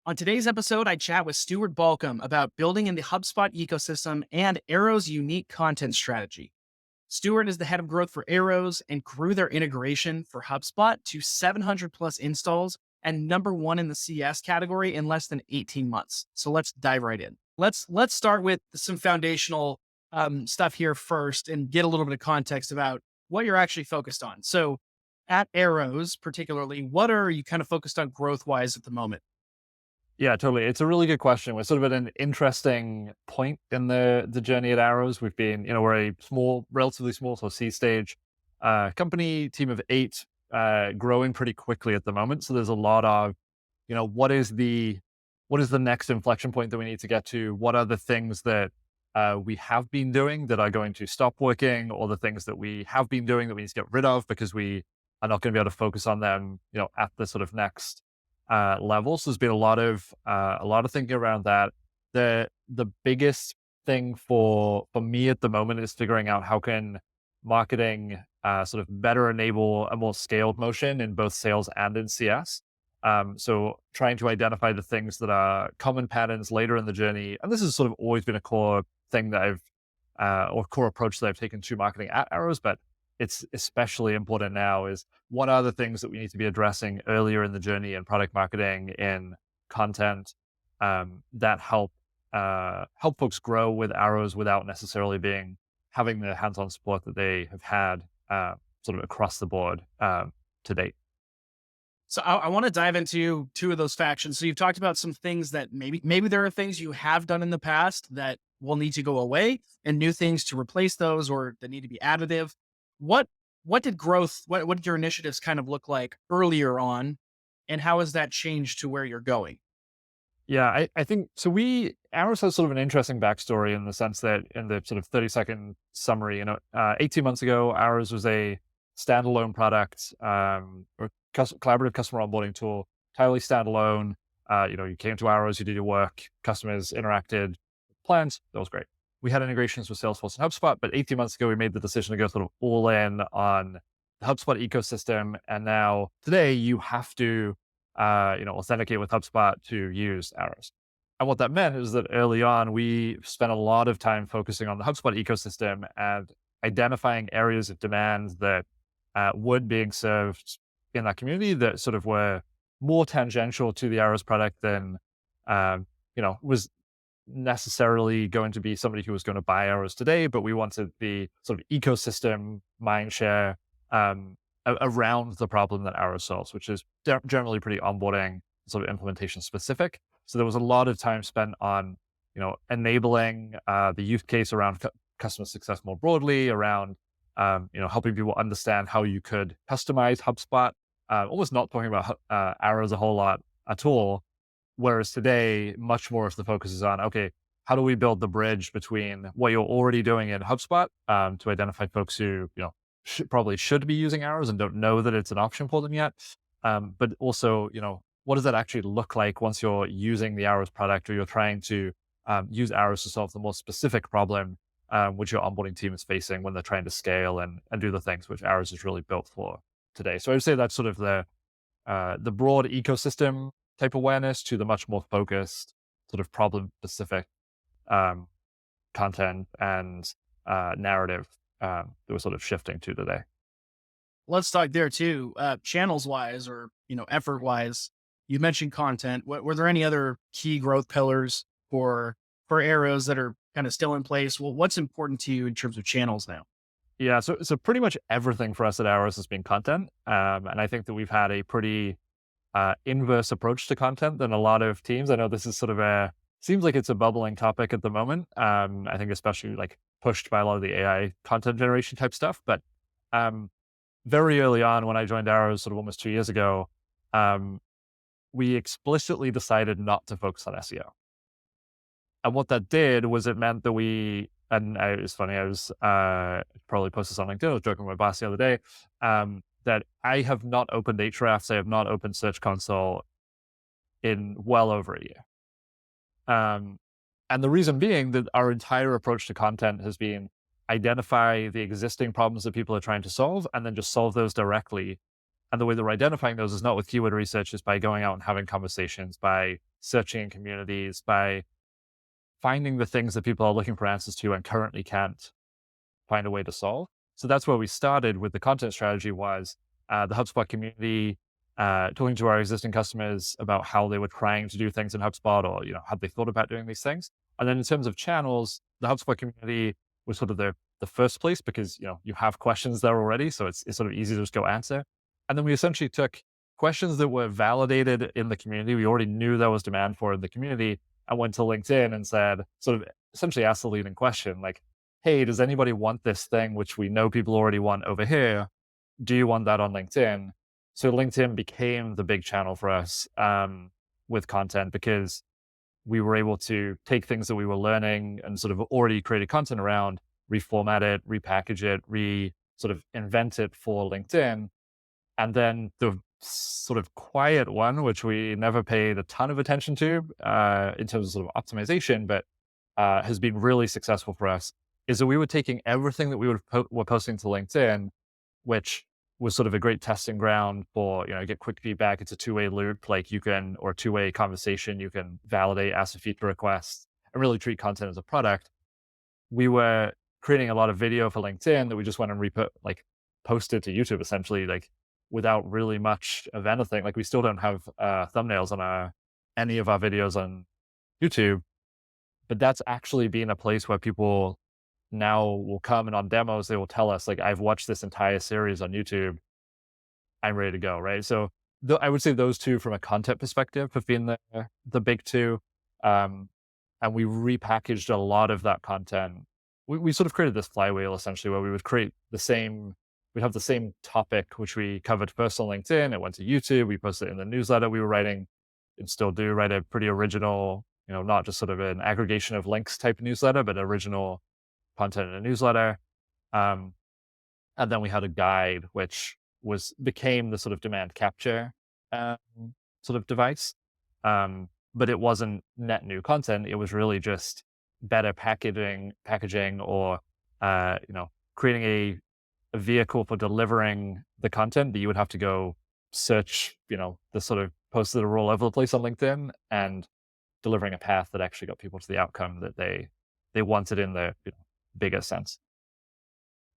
On today's episode, I chat with Stuart Balcombe about building in the HubSpot ecosystem and Arrow's unique content strategy. Stuart is the head of growth for Arrows and grew their integration for HubSpot to 700 plus installs and number one in the CS category in less than 18 months. So let's dive right in. Let's start with some foundational stuff here first and get a little bit of context about what you're actually focused on. So at Arrows, particularly, what are you kind of focused on growth wise at the moment? Yeah, totally. It's a really good question. We're sort of at an interesting point in the journey at Arrows. We've been, we're a small, relatively small, so seed stage company, team of 8, growing pretty quickly at the moment. So there's a lot of, what is the next inflection point that we need to get to? What are the things that we have been doing that are going to stop working, or the things that we have been doing that we need to get rid of because we are not going to be able to focus on them, at the sort of next level. So there's been a lot of thinking around that. The biggest thing for me at the moment is figuring out how can marketing sort of better enable a more scaled motion in both sales and in CS. So trying to identify the things that are common patterns later in the journey, and this has sort of always been a core thing that or core approach that I've taken to marketing at Arrows, but it's especially important now is what are the things that we need to be addressing earlier in the journey in product marketing, in content, that help folks grow with Arrows without necessarily having the hands-on support that they have had sort of across the board to date. So I want to dive into two of those factions. So you've talked about some things that maybe there are things you have done in the past that will need to go away and new things to replace those or that need to be additive. What what did your initiatives kind of look like earlier on and how has that changed to where you're going? Yeah, I think so. Arrows has sort of an interesting backstory in the sense that in the sort of 30-second summary, 18 months ago, Arrows was a standalone product, or collaborative customer onboarding tool, entirely standalone. You came to Arrows, you did your work, customers interacted, plans, that was great. We had integrations with Salesforce and HubSpot, but 18 months ago, we made the decision to go sort of all in on the HubSpot ecosystem. And now today you have to authenticate with HubSpot to use Arrows. And what that meant is that early on, we spent a lot of time focusing on the HubSpot ecosystem and identifying areas of demand that weren't being served in that community that sort of were more tangential to the Arrows product than, was necessarily going to be somebody who was going to buy Arrows today, but we wanted the sort of ecosystem mindshare around the problem that Arrows solves, which is generally pretty onboarding, sort of implementation specific. So there was a lot of time spent on, enabling the use case around customer success more broadly, around, helping people understand how you could customize HubSpot, almost not talking about Arrows a whole lot at all. Whereas today, much more of the focus is on, okay, how do we build the bridge between what you're already doing in HubSpot to identify folks who, probably should be using Arrows and don't know that it's an option for them yet. But also, what does that actually look like once you're using the Arrows product or you're trying to use Arrows to solve the more specific problem which your onboarding team is facing when they're trying to scale and do the things which Arrows is really built for today. So I would say that's sort of the broad ecosystem type awareness to the much more focused sort of problem specific content and narrative that we're sort of shifting to today. Let's talk there too. Channels wise or, effort wise, you mentioned content. Were there any other key growth pillars for Arrows that are kind of still in place? Well, what's important to you in terms of channels now? Yeah, so pretty much everything for us at Arrows has been content, and I think that we've had a pretty inverse approach to content than a lot of teams. I know this is sort of seems like it's a bubbling topic at the moment. I think especially like pushed by a lot of the AI content generation type stuff, but um, very early on when I joined Arrows, sort of almost 2 years ago, um, we explicitly decided not to focus on SEO. And what that did was it meant that it was funny, I was probably posted this on LinkedIn, I was joking with my boss the other day, that I have not opened Ahrefs, I have not opened Search Console in well over a year. And the reason being that our entire approach to content has been identify the existing problems that people are trying to solve and then just solve those directly. And the way that we're identifying those is not with keyword research, is by going out and having conversations, by searching in communities, by finding the things that people are looking for answers to and currently can't find a way to solve. So that's where we started with the content strategy was the HubSpot community, talking to our existing customers about how they were trying to do things in HubSpot or, had they thought about doing these things. And then in terms of channels, the HubSpot community was sort of the first place because, you have questions there already. So it's sort of easy to just go answer. And then we essentially took questions that were validated in the community. We already knew there was demand for in the community and went to LinkedIn and said, sort of essentially asked the leading question, like, hey, does anybody want this thing, which we know people already want over here? Do you want that on LinkedIn? So LinkedIn became the big channel for us with content because we were able to take things that we were learning and sort of already created content around, reformat it, repackage it, sort of invent it for LinkedIn. And then the sort of quiet one, which we never paid a ton of attention to in terms of sort of optimization, but has been really successful for us, is that we were taking everything that we were posting to LinkedIn, which was sort of a great testing ground for, get quick feedback. It's a two-way loop, like or a two-way conversation. You can validate, ask for feature requests, and really treat content as a product. We were creating a lot of video for LinkedIn that we just went and posted to YouTube essentially, like without really much of anything. Like we still don't have thumbnails on any of our videos on YouTube, but that's actually been a place where people now will come and on demos, they will tell us, like, I've watched this entire series on YouTube. I'm ready to go. Right. So I would say those two from a content perspective have been the big two. Um, and we repackaged a lot of that content. We sort of created this flywheel essentially where we would we'd have the same topic, which we covered first on LinkedIn. It went to YouTube. We posted it in the newsletter we were writing and still do write a pretty original, not just sort of an aggregation of links type newsletter, but original content in a newsletter. Um, and then we had a guide, which became the sort of demand capture um, sort of device. But it wasn't net new content. It was really just better packaging, or creating a vehicle for delivering the content that you would have to go search, the sort of posts that are all over the place on LinkedIn, and delivering a path that actually got people to the outcome that they wanted in the bigger sense.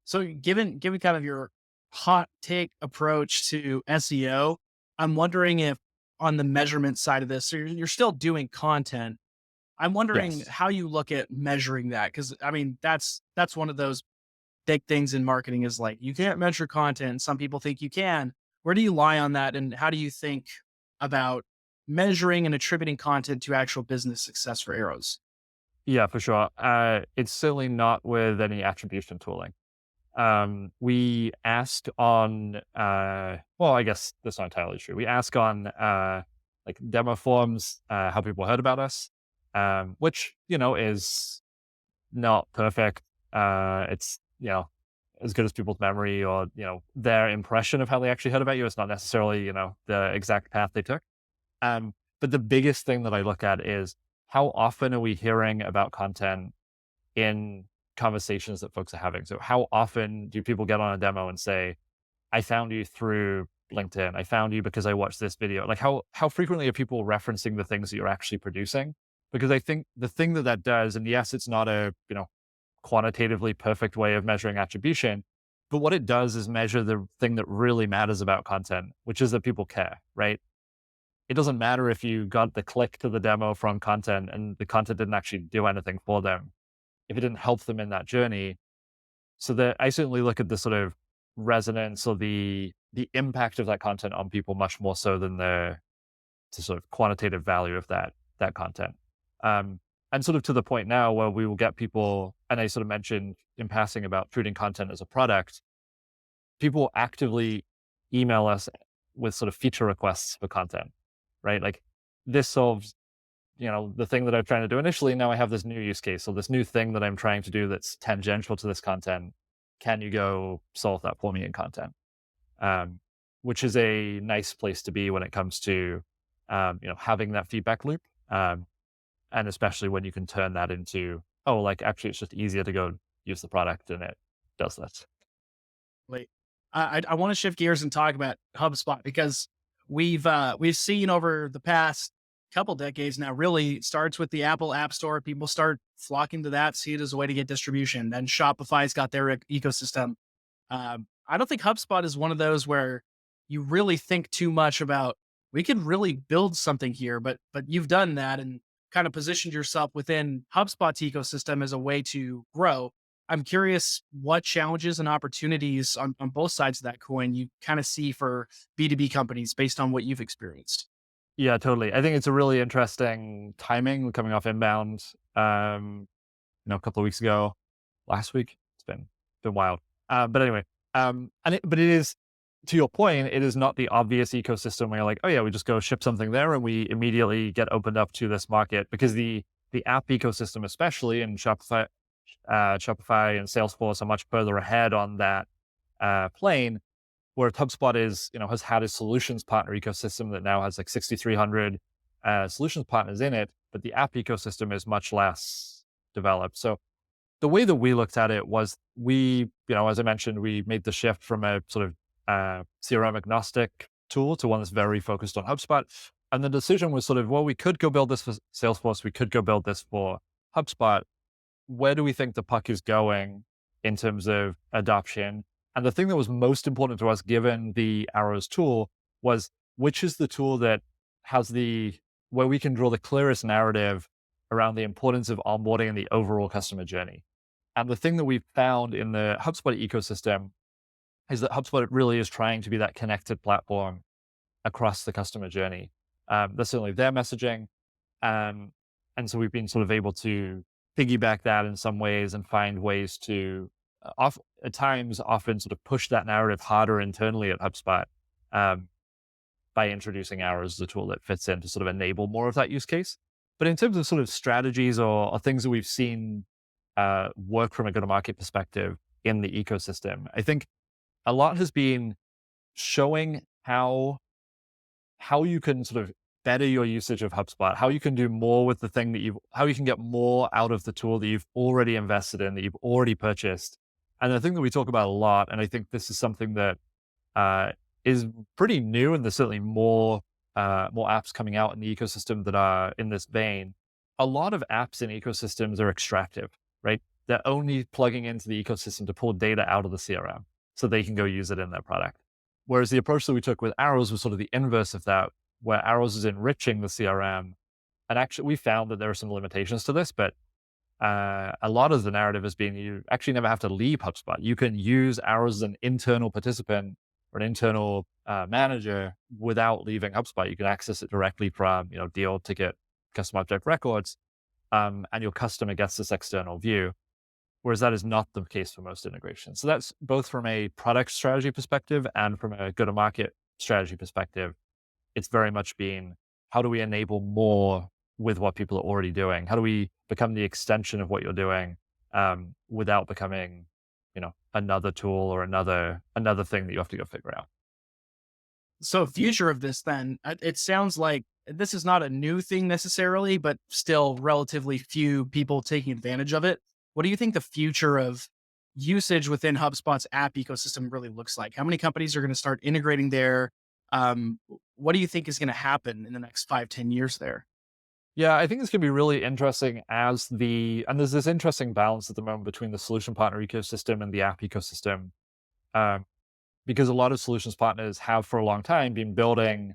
So given kind of your hot take approach to SEO, I'm wondering if on the measurement side of this, so you're still doing content. I'm wondering Yes. how you look at measuring that. Cause I mean, that's one of those big things in marketing is like, you can't measure content. Some people think you can. Where do you lie on that? And how do you think about measuring and attributing content to actual business success for arrows? Yeah, for sure. It's certainly not with any attribution tooling. We asked on, well, I guess that's not entirely true. We ask on like demo forums how people heard about us, which, is not perfect. It's, as good as people's memory or, their impression of how they actually heard about you. It's not necessarily, the exact path they took. But the biggest thing that I look at is how often are we hearing about content in conversations that folks are having? So how often do people get on a demo and say, I found you through LinkedIn. I found you because I watched this video. Like how frequently are people referencing the things that you're actually producing? Because I think the thing that does, and yes, it's not a, quantitatively perfect way of measuring attribution, but what it does is measure the thing that really matters about content, which is that people care, right? It doesn't matter if you got the click to the demo from content and the content didn't actually do anything for them, if it didn't help them in that journey. So that I certainly look at the sort of resonance or the impact of that content on people much more so than the sort of quantitative value of that content. And sort of to the point now where we will get people, and I sort of mentioned in passing about treating content as a product, people actively email us with sort of feature requests for content, right? Like this solves, the thing that I'm trying to do initially. Now I have this new use case or this new thing that I'm trying to do that's tangential to this content. Can you go solve that for me in content? Which is a nice place to be when it comes to, having that feedback loop. And especially when you can turn that into, oh, like actually it's just easier to go use the product and it does that. Like, I want to shift gears and talk about HubSpot because we've seen over the past couple decades now. Really starts with the Apple App Store. People start flocking to that, see it as a way to get distribution. Then Shopify's got their ecosystem. I don't think HubSpot is one of those where you really think too much about we could really build something here, but you've done that and kind of positioned yourself within HubSpot's ecosystem as a way to grow. I'm curious what challenges and opportunities on both sides of that coin you kind of see for B2B companies based on what you've experienced. Yeah, totally. I think it's a really interesting timing coming off inbound. A couple of weeks ago, last week. It's been wild. But anyway, but it is, to your point, it is not the obvious ecosystem where you're like, oh yeah, we just go ship something there and we immediately get opened up to this market, because the app ecosystem, especially in Shopify and Salesforce, are much further ahead on that plane. Where HubSpot has had a solutions partner ecosystem that now has like 6,300 solutions partners in it, but the app ecosystem is much less developed. So the way that we looked at it was as I mentioned, we made the shift from a sort of CRM agnostic tool to one that's very focused on HubSpot. And the decision was sort of, well, we could go build this for Salesforce. We could go build this for HubSpot. Where do we think the puck is going in terms of adoption? And the thing that was most important to us, given the Arrows tool, was which is the tool that has where we can draw the clearest narrative around the importance of onboarding and the overall customer journey. And the thing that we've found in the HubSpot ecosystem is that HubSpot really is trying to be that connected platform across the customer journey. That's certainly their messaging. And so we've been sort of able to piggyback that in some ways and find ways to at times often sort of push that narrative harder internally at HubSpot by introducing Arrows as a tool that fits in to sort of enable more of that use case. But in terms of sort of strategies or things that we've seen work from a go-to-market perspective in the ecosystem, I think a lot has been showing how you can sort of better your usage of HubSpot, how you can do more with the thing how you can get more out of the tool that you've already invested in, that you've already purchased. And the thing that we talk about a lot, and I think this is something that is pretty new, and there's certainly more apps coming out in the ecosystem that are in this vein. A lot of apps in ecosystems are extractive, right? They're only plugging into the ecosystem to pull data out of the CRM so they can go use it in their product. Whereas the approach that we took with Arrows was sort of the inverse of that, where Arrows is enriching the CRM. And actually, we found that there are some limitations to this, but a lot of the narrative has been you actually never have to leave HubSpot. You can use Arrows as an internal participant or an internal manager without leaving HubSpot. You can access it directly from deal, ticket, custom object records, and your customer gets this external view. Whereas that is not the case for most integrations. So that's both from a product strategy perspective and from a go-to-market strategy perspective. It's very much been, how do we enable more with what people are already doing? How do we become the extension of what you're doing without becoming, another tool or another thing that you have to go figure out? So, future of this, then, it sounds like this is not a new thing necessarily, but still relatively few people taking advantage of it. What do you think the future of usage within HubSpot's app ecosystem really looks like? How many companies are going to start integrating there? What do you think is going to happen in the next 5, 10 years there? Yeah, I think it's going to be really interesting and there's this interesting balance at the moment between the solution partner ecosystem and the app ecosystem. Um, because a lot of solutions partners have for a long time been building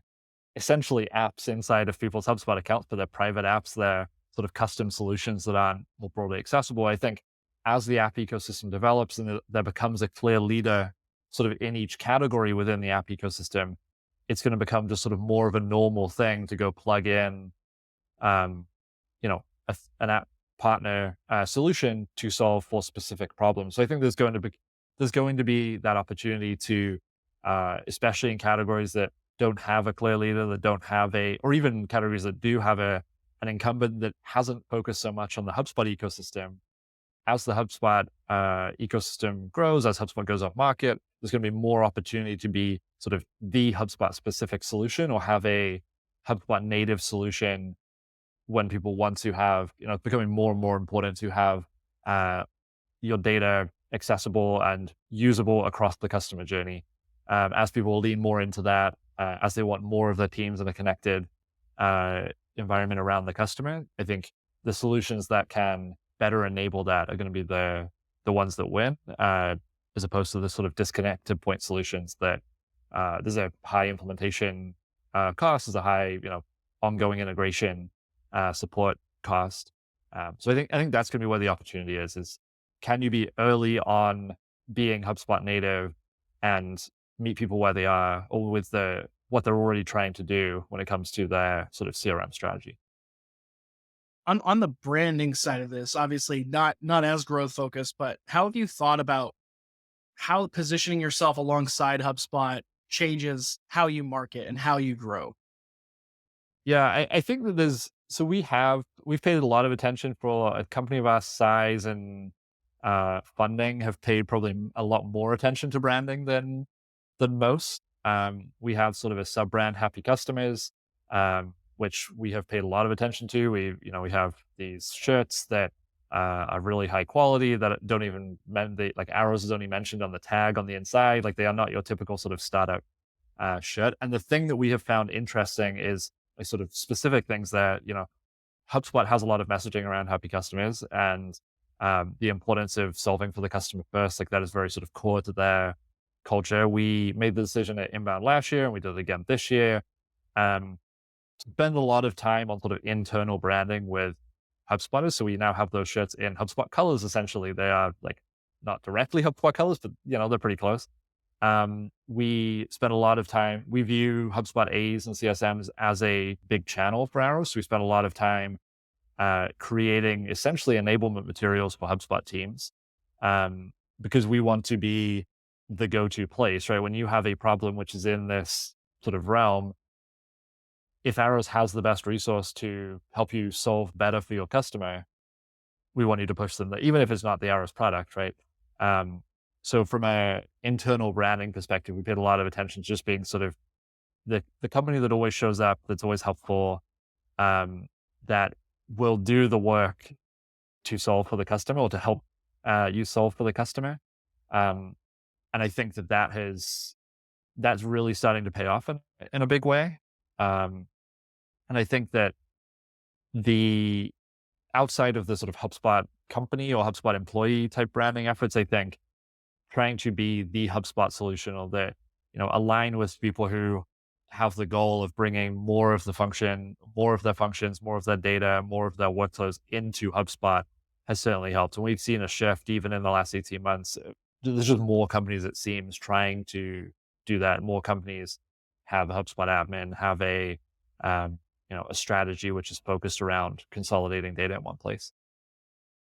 essentially apps inside of people's HubSpot accounts, but they're private apps, they're sort of custom solutions that aren't more broadly accessible. I think as the app ecosystem develops and there becomes a clear leader sort of in each category within the app ecosystem, it's going to become just sort of more of a normal thing to go plug in, um, an app partner solution to solve for specific problems. So I think there's going to be that opportunity to, especially in categories that don't have a clear leader, that don't have or even categories that do have an incumbent that hasn't focused so much on the HubSpot ecosystem. As the HubSpot ecosystem grows, as HubSpot goes off market, there's going to be more opportunity to be sort of the HubSpot specific solution or have a HubSpot native solution when people want to have, it's becoming more and more important to have your data accessible and usable across the customer journey. As people lean more into that, as they want more of their teams that are connected, environment around the customer, I think the solutions that can better enable that are going to be the ones that win, as opposed to the sort of disconnected point solutions that there's a high implementation cost, there's a high ongoing integration support cost. So I think that's going to be where the opportunity is can you be early on being HubSpot native and meet people where they are or with what they're already trying to do when it comes to their sort of CRM strategy. On the branding side of this, obviously not as growth focused, but how have you thought about how positioning yourself alongside HubSpot changes how you market and how you grow? Yeah, I think that we've paid a lot of attention for a company of our size and funding have paid probably a lot more attention to branding than most. We have sort of a sub brand, Happy Customers, which we have paid a lot of attention to. We have these shirts that are really high quality that don't even like Arrows is only mentioned on the tag on the inside. Like they are not your typical sort of startup shirt. And the thing that we have found interesting is like sort of specific things that HubSpot has a lot of messaging around happy customers and the importance of solving for the customer first. Like that is very sort of core to their culture. We made the decision at Inbound last year, and we did it again this year. Um, Spend a lot of time on sort of internal branding with HubSpotters. So we now have those shirts in HubSpot colors. Essentially, they are like not directly HubSpot colors, but they're pretty close. We spend a lot of time. We view HubSpot A's and CSMs as a big channel for Arrows. So we spend a lot of time creating essentially enablement materials for HubSpot teams because we want to be the go-to place, right? When you have a problem which is in this sort of realm, if Arrows has the best resource to help you solve better for your customer, we want you to push them there, even if it's not the Arrows product, right? Um, so from a internal branding perspective, we paid a lot of attention to just being sort of the company that always shows up, that's always helpful, that will do the work to solve for the customer or to help you solve for the customer. Um, and I think that's really starting to pay off in a big way. Um, and I think that the outside of the sort of HubSpot company or HubSpot employee type branding efforts, I think trying to be the HubSpot solution or align with people who have the goal of bringing more of their functions, more of their data, more of their workflows into HubSpot has certainly helped. And we've seen a shift even in the last 18 months. There's just more companies, it seems, trying to do that. More companies have a HubSpot admin, have um, a strategy which is focused around consolidating data in one place.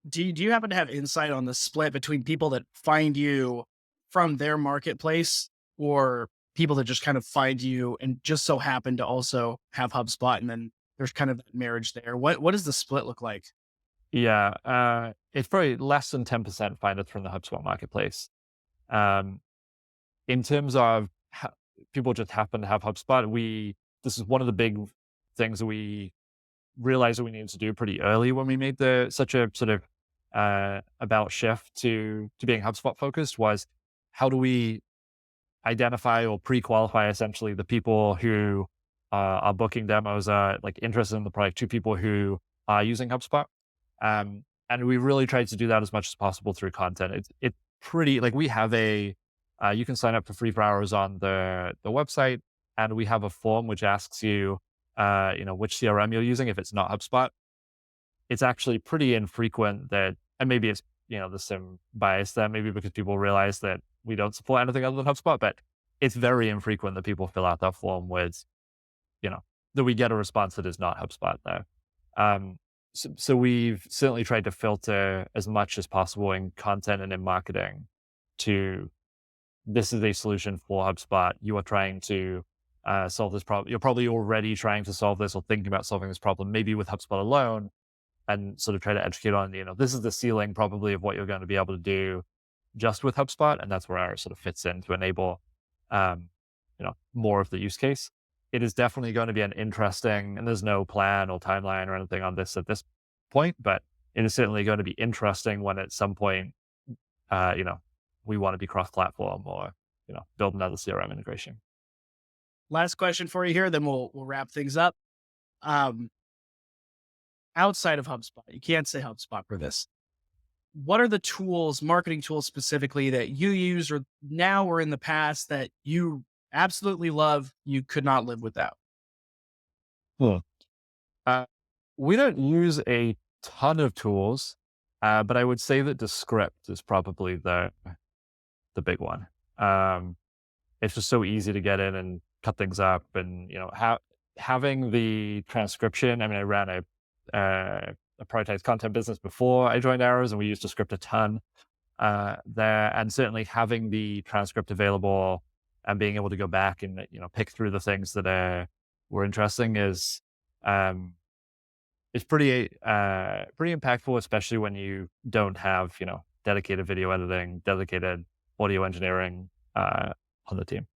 Do you happen to have insight on the split between people that find you from their marketplace or people that just kind of find you and just so happen to also have HubSpot and then there's kind of that marriage there? What does the split look like? Yeah, it's probably less than 10% find it from the HubSpot marketplace. Um, in terms of people just happen to have HubSpot, this is one of the big things that we realized that we needed to do pretty early when we made such a sort of about shift to being HubSpot focused was how do we identify or pre-qualify essentially the people who are booking demos, are like interested in the product to people who are using HubSpot. And we really tried to do that as much as possible through content. It's pretty like we have you can sign up for free for hours on the website, and we have a form which asks you, which CRM you're using if it's not HubSpot. It's actually pretty infrequent that, and maybe it's there's some bias there, maybe because people realize that we don't support anything other than HubSpot, but it's very infrequent that people fill out that form with, you know, that we get a response that is not HubSpot there. So we've certainly tried to filter as much as possible in content and in marketing to this is a solution for HubSpot. You are trying to solve this problem. You're probably already trying to solve this or thinking about solving this problem, maybe with HubSpot alone, and sort of try to educate on, this is the ceiling probably of what you're going to be able to do just with HubSpot. And that's where ours sort of fits in to enable, more of the use case. It is definitely going to be an interesting, and there's no plan or timeline or anything on this at this point, but it is certainly going to be interesting when at some point, uh, you know, we want to be cross-platform or, build another CRM integration. Last question for you here, then we'll wrap things up. outside of HubSpot, you can't say HubSpot for this. What are the tools, marketing tools specifically, that you use or now or in the past that you absolutely love, you could not live without? Hmm. Uh, we don't use a ton of tools, but I would say that Descript is probably the big one. Um, it's just so easy to get in and cut things up, and having the transcription. I mean, I ran a prioritized content business before I joined Arrows, and we used Descript a ton there. And certainly having the transcript available and being able to go back and pick through the things that were interesting um, is pretty impactful, especially when you don't have dedicated video editing, dedicated audio engineering on the team.